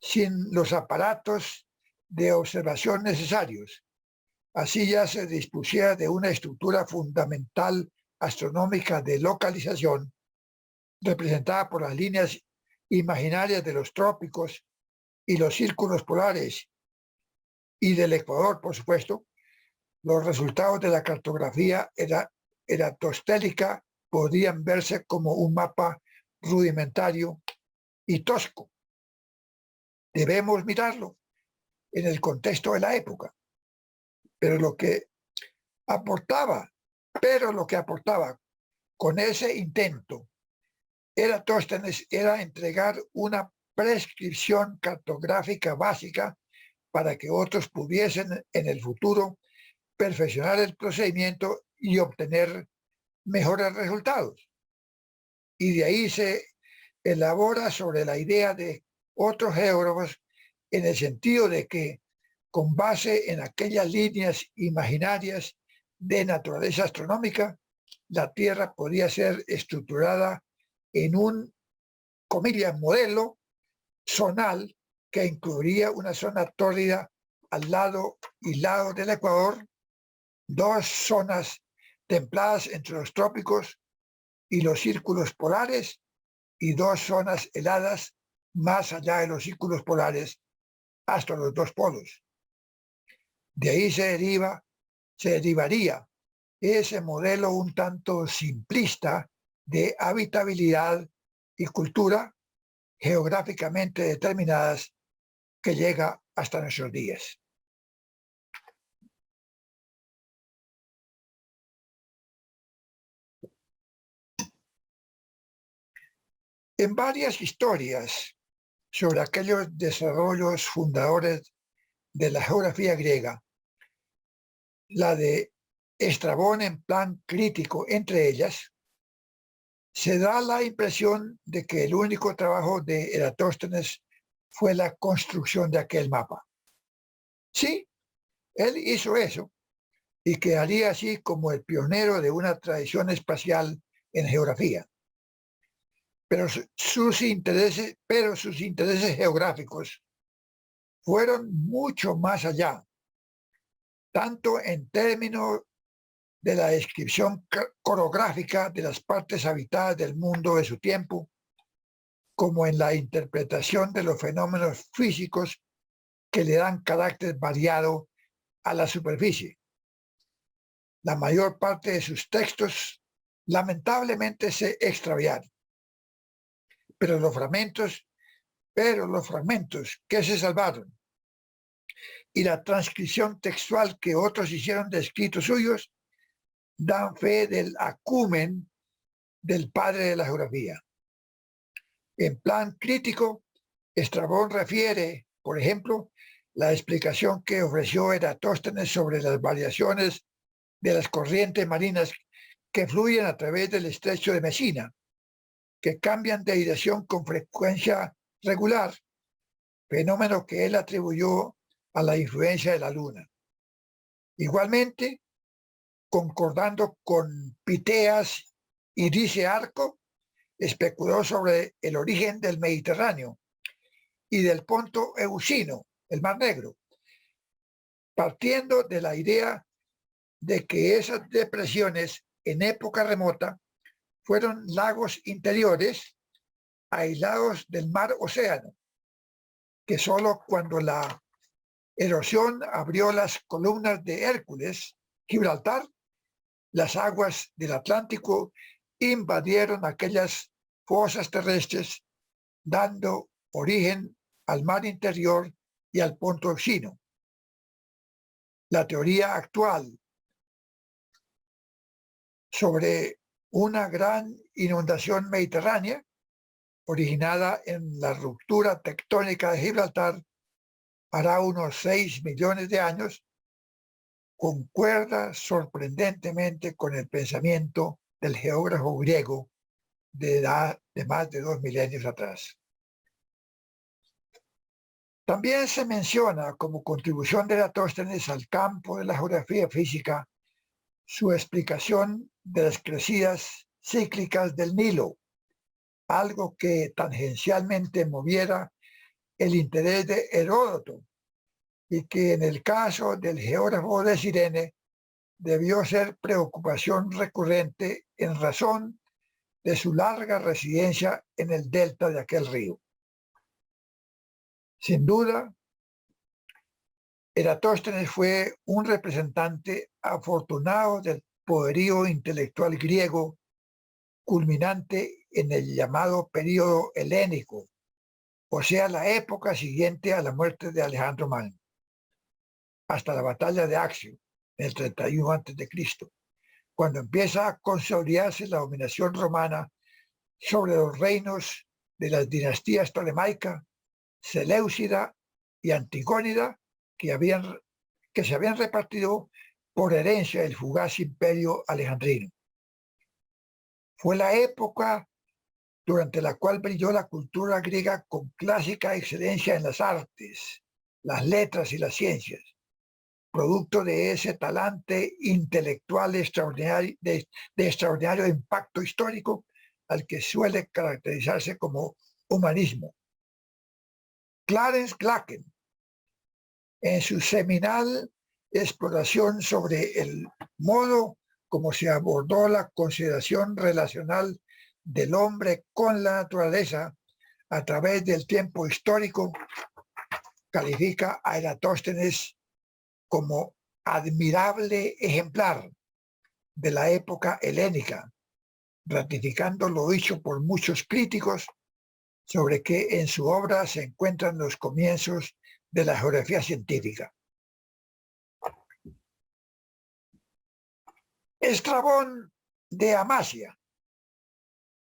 Sin los aparatos de observación necesarios, así ya se dispusiera de una estructura fundamental astronómica de localización, representada por las líneas imaginarias de los trópicos y los círculos polares y del Ecuador, por supuesto. Los resultados de la cartografía eratóstélica podían verse como un mapa rudimentario y tosco. Debemos mirarlo en el contexto de la época, pero lo que aportaba con ese intento Eratóstenes era entregar una prescripción cartográfica básica para que otros pudiesen en el futuro perfeccionar el procedimiento y obtener mejores resultados. Y de ahí se elabora sobre la idea de otros geógrafos en el sentido de que, con base en aquellas líneas imaginarias de naturaleza astronómica, la Tierra podía ser estructurada en un, comillas, modelo zonal que incluiría una zona tórrida al lado y lado del Ecuador, 2 zonas templadas entre los trópicos y los círculos polares y 2 zonas heladas más allá de los círculos polares hasta los 2 polos. De ahí se derivaría ese modelo un tanto simplista de habitabilidad y cultura geográficamente determinadas que llega hasta nuestros días. En varias historias sobre aquellos desarrollos fundadores de la geografía griega, la de Estrabón en plan crítico entre ellas, se da la impresión de que el único trabajo de Eratóstenes fue la construcción de aquel mapa. Sí, él hizo eso y quedaría así como el pionero de una tradición espacial en geografía. Pero sus intereses geográficos fueron mucho más allá, tanto en términos de la descripción coreográfica de las partes habitadas del mundo de su tiempo, como en la interpretación de los fenómenos físicos que le dan carácter variado a la superficie. La mayor parte de sus textos lamentablemente se extraviaron, pero los fragmentos pero los fragmentos que se salvaron y la transcripción textual que otros hicieron de escritos suyos dan fe del acumen del padre de la geografía. En plan crítico, Estrabón refiere, por ejemplo, la explicación que ofreció Eratóstenes sobre las variaciones de las corrientes marinas que fluyen a través del estrecho de Mesina, que cambian de dirección con frecuencia regular, fenómeno que él atribuyó a la influencia de la luna. Igualmente, concordando con Piteas y Dice Arco, especuló sobre el origen del Mediterráneo y del Ponto Euxino, el Mar Negro, partiendo de la idea de que esas depresiones en época remota fueron lagos interiores aislados del mar océano, que solo cuando la erosión abrió las columnas de Hércules, Gibraltar, las aguas del Atlántico invadieron aquellas fosas terrestres, dando origen al mar interior y al Ponto Euxino. La teoría actual sobre una gran inundación mediterránea originada en la ruptura tectónica de Gibraltar hará unos 6 millones de años, concuerda sorprendentemente con el pensamiento del geógrafo griego de edad de más de 2 milenios atrás. También se menciona como contribución de Eratóstenes al campo de la geografía física su explicación de las crecidas cíclicas del Nilo, algo que tangencialmente moviera el interés de Heródoto y que en el caso del geógrafo de Cirene debió ser preocupación recurrente en razón de su larga residencia en el delta de aquel río. Sin duda, Eratóstenes fue un representante afortunado del poderío intelectual griego, culminante en el llamado período helénico, o sea, la época siguiente a la muerte de Alejandro Magno, hasta la batalla de Accio, en el 31 a.C., cuando empieza a consolidarse la dominación romana sobre los reinos de las dinastías tolemaica, Seleucida y Antigónida, que se habían repartido por herencia del fugaz imperio alejandrino. Fue la época durante la cual brilló la cultura griega con clásica excelencia en las artes, las letras y las ciencias, producto de ese talante intelectual extraordinario, de extraordinario impacto histórico al que suele caracterizarse como humanismo. Clarence Glacken, en su seminal exploración sobre el modo como se abordó la consideración relacional del hombre con la naturaleza a través del tiempo histórico, califica a Eratóstenes como admirable ejemplar de la época helénica, ratificando lo dicho por muchos críticos sobre que en su obra se encuentran los comienzos de la geografía científica. Estrabón de Amasia,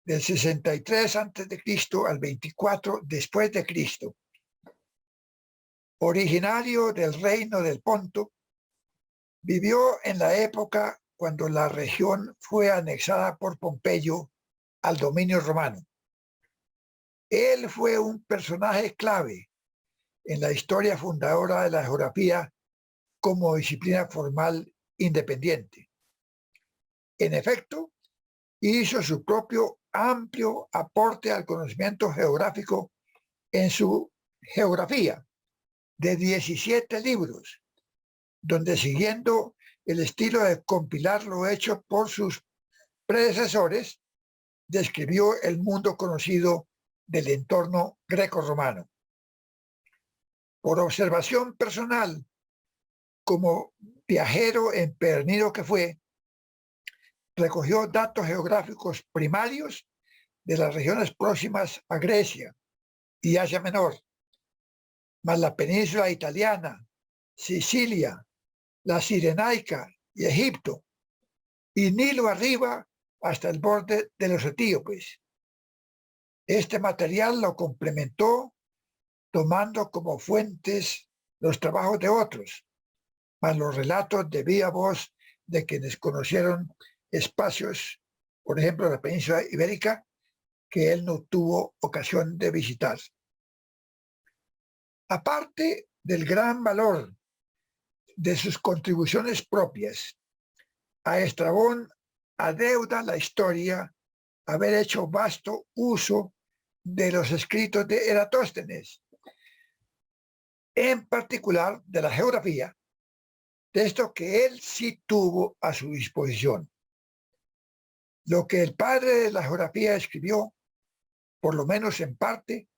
del 63 a.C. al 24 después de Cristo, originario del reino del Ponto, vivió en la época cuando la región fue anexada por Pompeyo al dominio romano. Él fue un personaje clave en la historia fundadora de la geografía como disciplina formal independiente. En efecto, hizo su propio amplio aporte al conocimiento geográfico en su Geografía, de 17 libros, donde siguiendo el estilo de compilar lo hecho por sus predecesores, describió el mundo conocido del entorno greco-romano. Por observación personal, como viajero empedernido que fue, recogió datos geográficos primarios de las regiones próximas a Grecia, y Asia Menor, más la península italiana, Sicilia, la Cirenaica y Egipto, y Nilo arriba hasta el borde de los etíopes. Este material lo complementó tomando como fuentes los trabajos de otros, más los relatos de viva voz de quienes conocieron espacios, por ejemplo, la península ibérica, que él no tuvo ocasión de visitar. Aparte del gran valor de sus contribuciones propias, a Estrabón adeuda la historia haber hecho vasto uso de los escritos de Eratóstenes, en particular de la geografía, texto que él sí tuvo a su disposición. Lo que el padre de la geografía escribió, por lo menos en parte,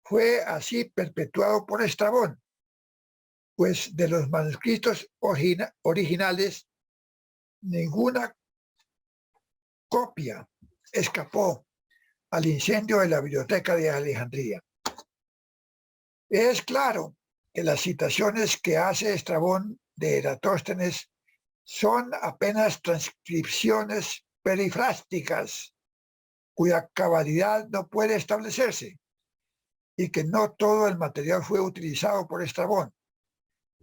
fue así perpetuado por Estrabón, pues de los manuscritos originales ninguna copia escapó al incendio de la biblioteca de Alejandría. Es claro que las citaciones que hace Estrabón de Eratóstenes son apenas transcripciones perifrásticas, cuya cabalidad no puede establecerse, y que no todo el material fue utilizado por Estrabón,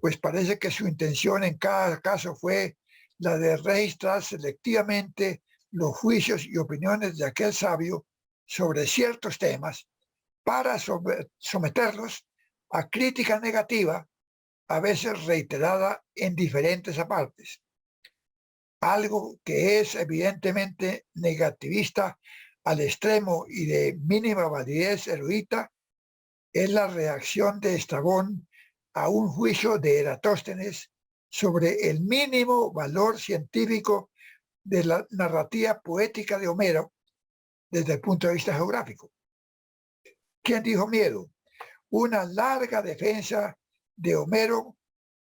pues parece que su intención en cada caso fue la de registrar selectivamente los juicios y opiniones de aquel sabio sobre ciertos temas para someterlos a crítica negativa, a veces reiterada en diferentes apartes. Algo que es evidentemente negativista al extremo y de mínima validez erudita es la reacción de Estrabón a un juicio de Eratóstenes sobre el mínimo valor científico de la narrativa poética de Homero desde el punto de vista geográfico. ¿Quién dijo miedo? Una larga defensa de Homero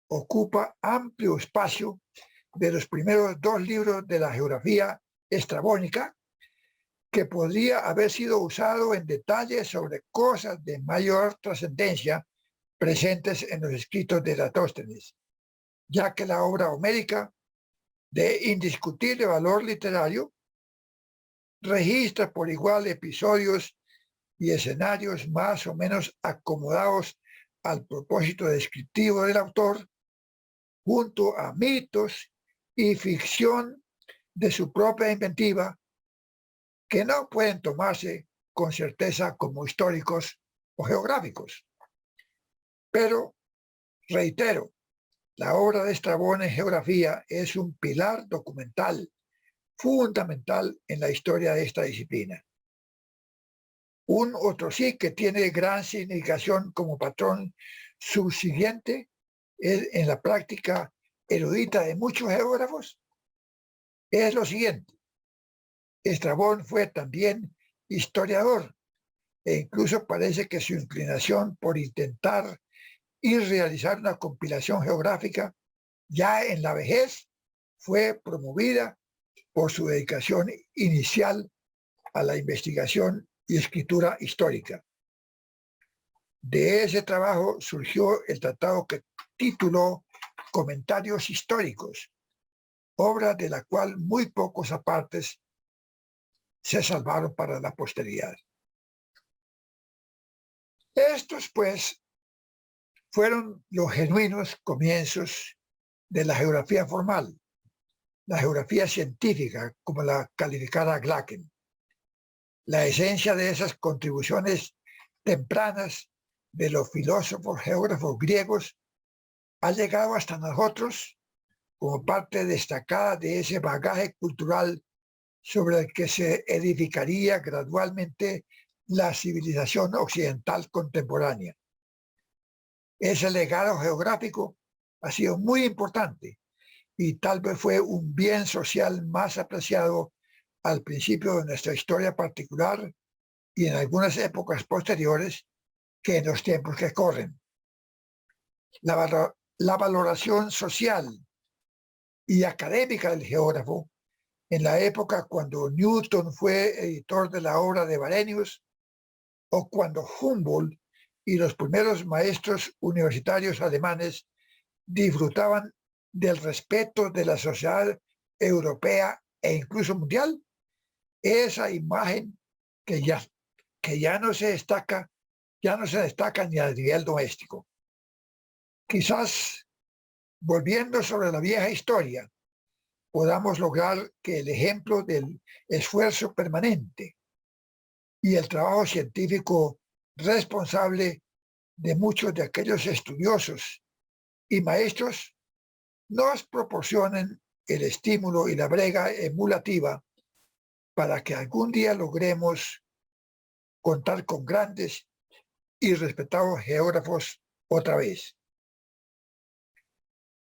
ocupa amplio espacio de los primeros dos libros de la geografía estrabónica, que podría haber sido usado en detalle sobre cosas de mayor trascendencia presentes en los escritos de Eratóstenes, ya que la obra homérica, de indiscutible valor literario, registra por igual episodios y escenarios más o menos acomodados al propósito descriptivo del autor, junto a mitos y ficción de su propia inventiva, que no pueden tomarse con certeza como históricos o geográficos. Pero, reitero, la obra de Estrabón en geografía es un pilar documental fundamental en la historia de esta disciplina. Un otro sí que tiene gran significación como patrón subsiguiente es en la práctica erudita de muchos geógrafos, es lo siguiente. Estrabón fue también historiador e incluso parece que su inclinación por intentar y realizar una compilación geográfica ya en la vejez fue promovida por su dedicación inicial a la investigación y escritura histórica. De ese trabajo surgió el tratado que tituló Comentarios históricos, obra de la cual muy pocos apartes se salvaron para la posteridad. Estos, pues, fueron los genuinos comienzos de la geografía formal, la geografía científica, como la calificara Glacken. La esencia de esas contribuciones tempranas de los filósofos geógrafos griegos ha llegado hasta nosotros como parte destacada de ese bagaje cultural sobre el que se edificaría gradualmente la civilización occidental contemporánea. Ese legado geográfico ha sido muy importante y tal vez fue un bien social más apreciado al principio de nuestra historia particular y en algunas épocas posteriores que en los tiempos que corren. La valoración social y académica del geógrafo en la época cuando Newton fue editor de la obra de Varenius o cuando Humboldt y los primeros maestros universitarios alemanes disfrutaban del respeto de la sociedad europea e incluso mundial, esa imagen que ya no se destaca ni a nivel doméstico. Quizás, volviendo sobre la vieja historia, podamos lograr que el ejemplo del esfuerzo permanente y el trabajo científico responsable de muchos de aquellos estudiosos y maestros nos proporcionen el estímulo y la brega emulativa para que algún día logremos contar con grandes y respetados geógrafos otra vez.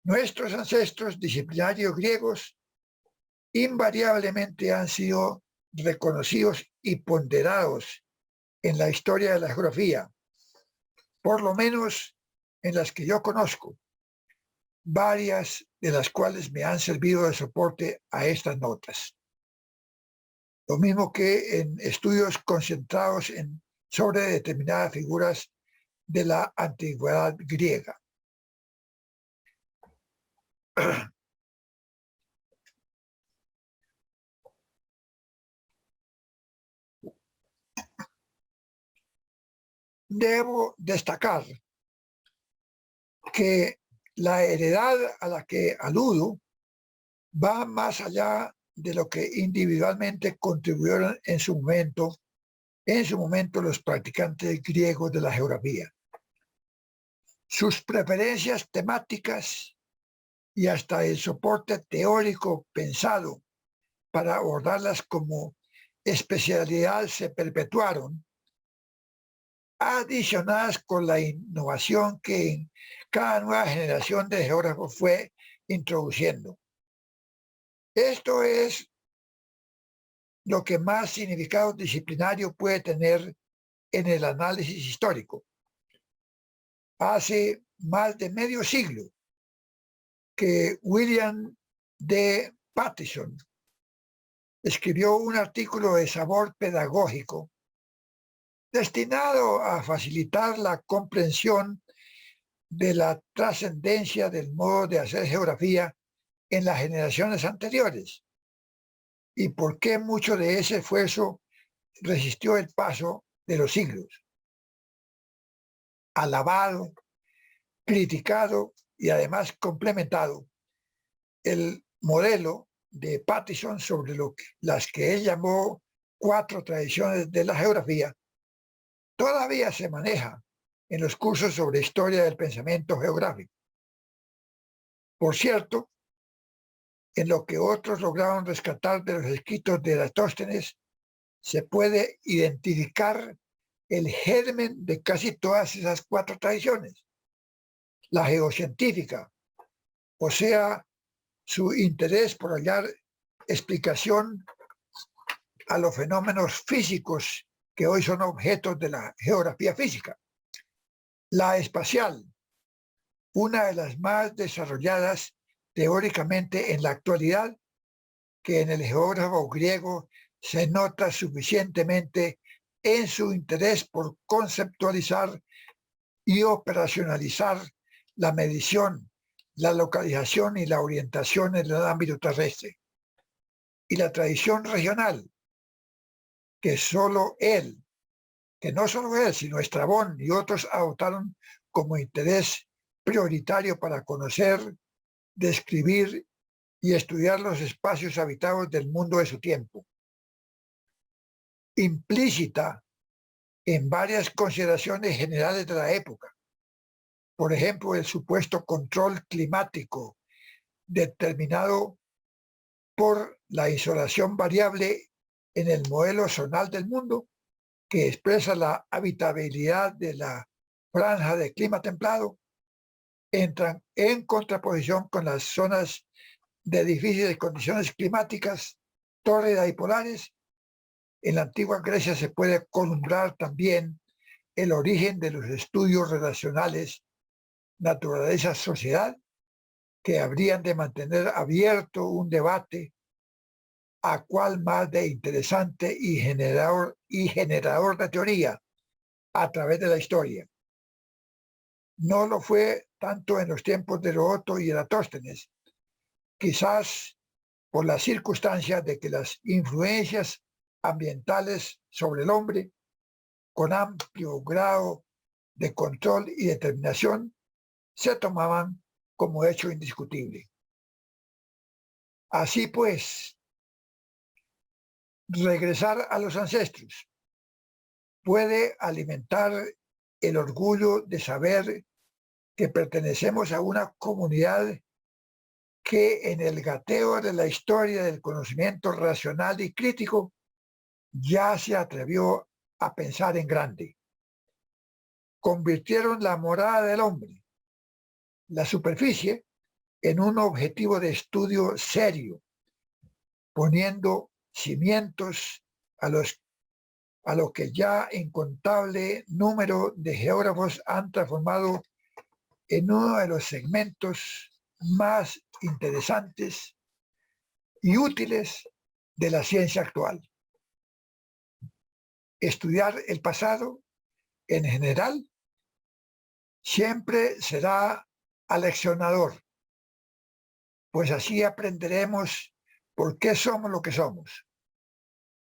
Nuestros ancestros disciplinarios griegos invariablemente han sido reconocidos y ponderados en la historia de la geografía, por lo menos en las que yo conozco, varias de las cuales me han servido de soporte a estas notas. Lo mismo que en estudios concentrados sobre determinadas figuras de la antigüedad griega. Debo destacar que la heredad a la que aludo va más allá de lo que individualmente contribuyeron en su momento los practicantes griegos de la geografía. Sus preferencias temáticas y hasta el soporte teórico pensado para abordarlas como especialidad se perpetuaron, adicionadas con la innovación que en cada nueva generación de geógrafos fue introduciendo. Esto es lo que más significado disciplinario puede tener en el análisis histórico. Hace más de medio siglo que William D. Pattison escribió un artículo de sabor pedagógico destinado a facilitar la comprensión de la trascendencia del modo de hacer geografía en las generaciones anteriores y por qué mucho de ese esfuerzo resistió el paso de los siglos. Alabado, criticado y además complementado, el modelo de Pattison sobre las que él llamó 4 tradiciones de la geografía todavía se maneja en los cursos sobre historia del pensamiento geográfico. Por cierto, en lo que otros lograron rescatar de los escritos de Eratóstenes, se puede identificar el germen de casi todas esas 4 tradiciones. La geocientífica, o sea, su interés por hallar explicación a los fenómenos físicos que hoy son objetos de la geografía física. La espacial, una de las más desarrolladas teóricamente en la actualidad, que en el geógrafo griego se nota suficientemente en su interés por conceptualizar y operacionalizar la medición, la localización y la orientación en el ámbito terrestre. Y la tradición regional, que no solo él, sino Estrabón y otros adoptaron como interés prioritario para conocer, describir y estudiar los espacios habitados del mundo de su tiempo. Implícita en varias consideraciones generales de la época. Por ejemplo, el supuesto control climático determinado por la insolación variable en el modelo zonal del mundo, que expresa la habitabilidad de la franja de clima templado, entran en contraposición con las zonas de difíciles condiciones climáticas, tórridas y polares. En la antigua Grecia se puede columbrar también el origen de los estudios relacionales naturaleza-sociedad, que habrían de mantener abierto un debate a cuál más de interesante y generador de teoría, a través de la historia. No lo fue tanto en los tiempos de Heródoto y Eratóstenes, quizás por la circunstancia de que las influencias ambientales sobre el hombre, con amplio grado de control y determinación, se tomaban como hecho indiscutible. Así pues, regresar a los ancestros puede alimentar el orgullo de saber que pertenecemos a una comunidad que en el gateo de la historia del conocimiento racional y crítico ya se atrevió a pensar en grande. Convirtieron la morada del hombre, la superficie, en un objetivo de estudio serio, poniendo cimientos a lo que ya incontable número de geógrafos han transformado en uno de los segmentos más interesantes y útiles de la ciencia actual. Estudiar el pasado, en general, siempre será aleccionador, pues así aprenderemos por qué somos lo que somos.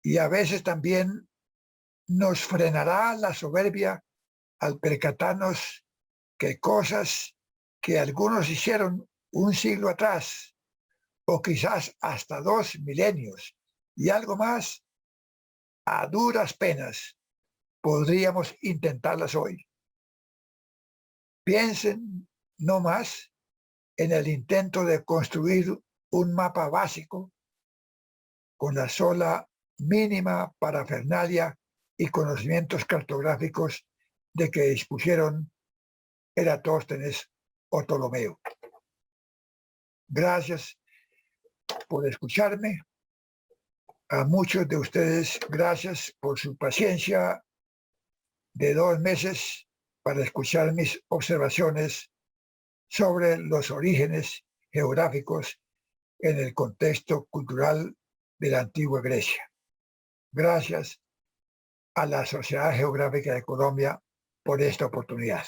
Y a veces también nos frenará la soberbia al percatarnos que cosas que algunos hicieron un siglo atrás, o quizás hasta 2 milenios y algo más, a duras penas podríamos intentarlas hoy. Piensen no más en el intento de construir un mapa básico con la sola mínima parafernalia y conocimientos cartográficos de que dispusieron Eratóstenes o Ptolomeo. Gracias por escucharme. A muchos de ustedes, gracias por su paciencia de 2 meses para escuchar mis observaciones sobre los orígenes geográficos en el contexto cultural de la antigua Grecia. Gracias a la Sociedad Geográfica de Colombia por esta oportunidad.